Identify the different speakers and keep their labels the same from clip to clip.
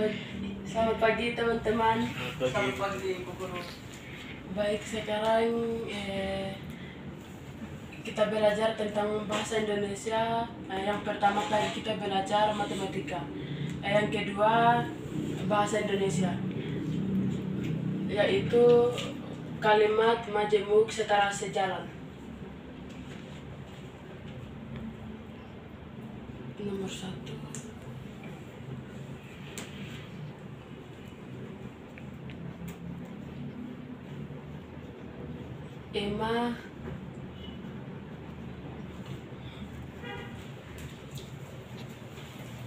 Speaker 1: Baik, selamat pagi teman-teman.
Speaker 2: Selamat pagi, Bu Guru.
Speaker 1: Baik, sekarang kita belajar tentang bahasa Indonesia. Yang pertama kali kita belajar matematika. Yang kedua bahasa Indonesia, yaitu kalimat majemuk setara sejalan. Nomor 1.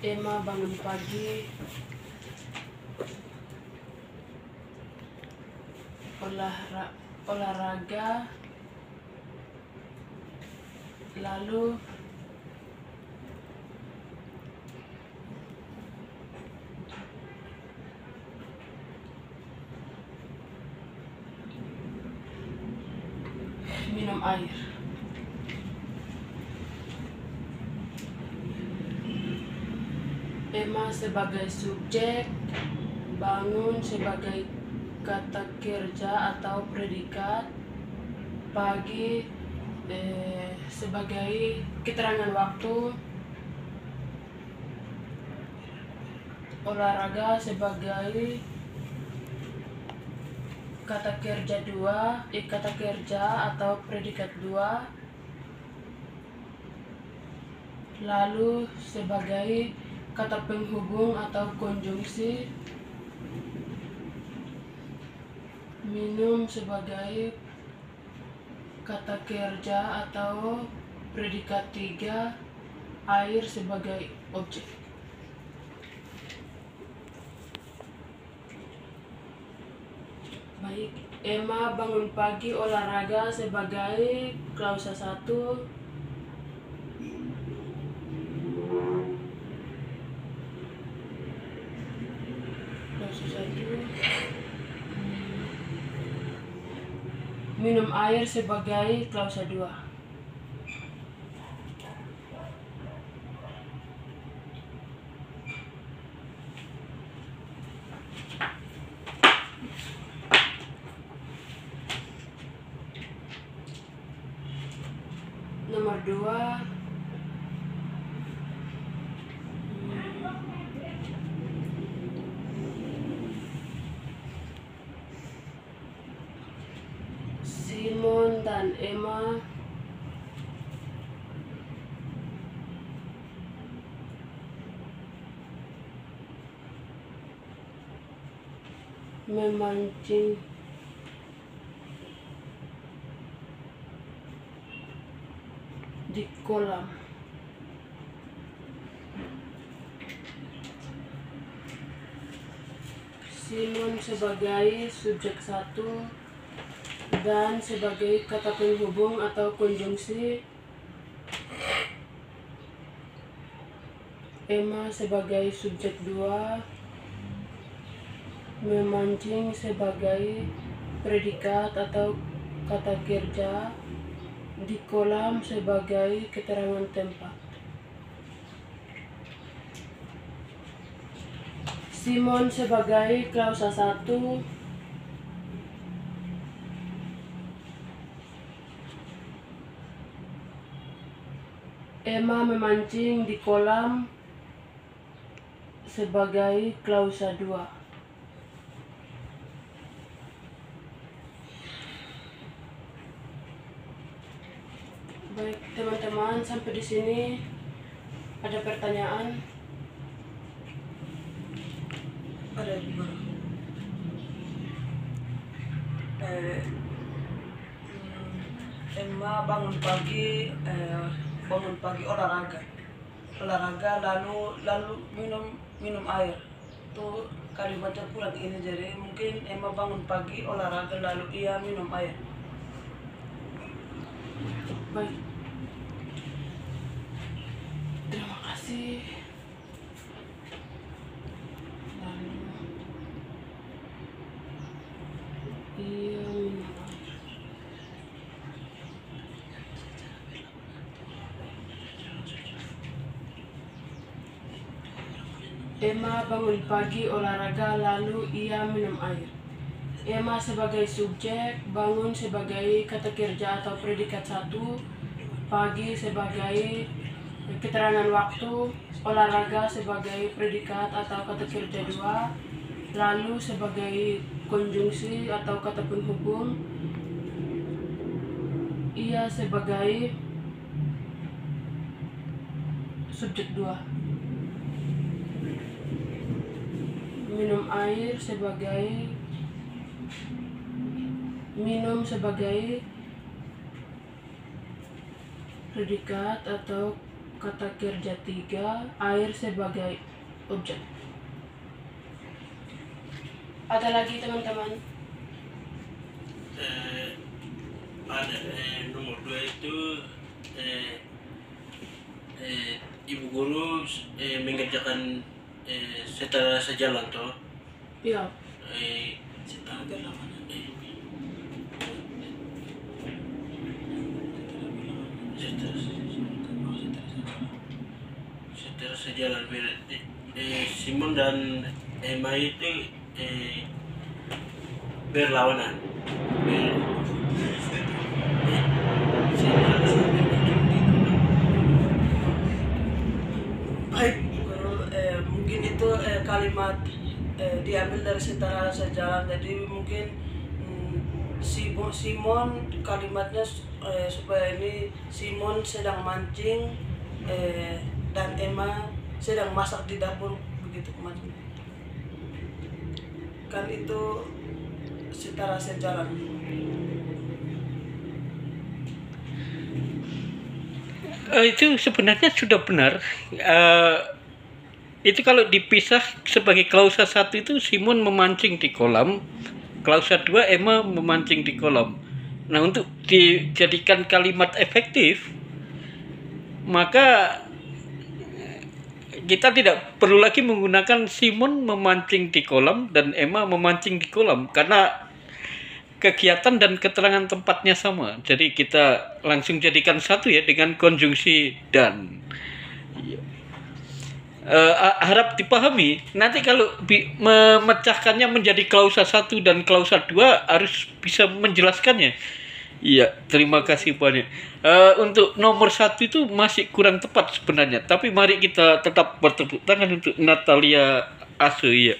Speaker 1: Emma bangun pagi, olahraga, lalu minum air. Emma sebagai subjek, bangun sebagai kata kerja atau predikat, pagi sebagai keterangan waktu, olahraga sebagai kata kerja atau predikat 2, lalu sebagai kata penghubung atau konjungsi, minum sebagai kata kerja atau predikat 3, air sebagai objek. Baik, Emma bangun pagi, olahraga sebagai klausa 1, minum air sebagai klausa 2. Nomor 2, Simon dan Emma memancing di kolam. Simon sebagai subjek 1 dan sebagai kata penghubung atau konjungsi, Emma sebagai subjek 2, memancing sebagai predikat atau kata kerja, di kolam sebagai keterangan tempat. Simon sebagai klausa 1, Emma memancing di kolam sebagai klausa 2. Baik teman-teman, sampai di sini ada pertanyaan?
Speaker 2: Ada, Bu Guru. Emma bangun pagi olahraga lalu minum air. Tuh kalimatnya kurang ini, jadi mungkin Emma bangun pagi olahraga lalu ia minum air.
Speaker 1: Baik, terima kasih. Lalu ia minum air. Emma bangun pagi olahraga lalu ia minum air. Emma sebagai subjek, bangun sebagai kata kerja atau predikat 1, pagi sebagai keterangan waktu, olahraga sebagai predikat atau kata kerja 2, lalu sebagai konjungsi atau kata penghubung, ia sebagai subjek 2. Minum air sebagai minum sebagai predikat atau kata kerja 3, air sebagai objek. Ada lagi teman-teman?
Speaker 3: Ada nomor 2 itu ibu guru mengerjakan setara sejalan toh.
Speaker 1: Iya.
Speaker 3: Setara sejalan berarti Simon dan Emma itu berlawanan.
Speaker 2: Baik, guru, mungkin itu kalimat diambil dari setara sejalan. Jadi mungkin Simon kalimatnya supaya ini Simon sedang mancing dan Emma sedang masak di dapur, begitu kemarin. Kan itu setara sejalan.
Speaker 4: Itu sebenarnya sudah benar. Itu kalau dipisah sebagai klausa 1 itu Simon memancing di kolam, klausa 2 Emma memancing di kolam. Nah, untuk dijadikan kalimat efektif, maka kita tidak perlu lagi menggunakan Simon memancing di kolam dan Emma memancing di kolam, karena kegiatan dan keterangan tempatnya sama. Jadi kita langsung jadikan satu ya dengan konjungsi dan. Harap dipahami. Nanti kalau memecahkannya menjadi klausa 1 dan klausa 2 harus bisa menjelaskannya. Iya, terima kasih banyak. Untuk nomor 1 itu masih kurang tepat sebenarnya. Tapi mari kita tetap bertepuk tangan untuk Natalia Asu. Iya.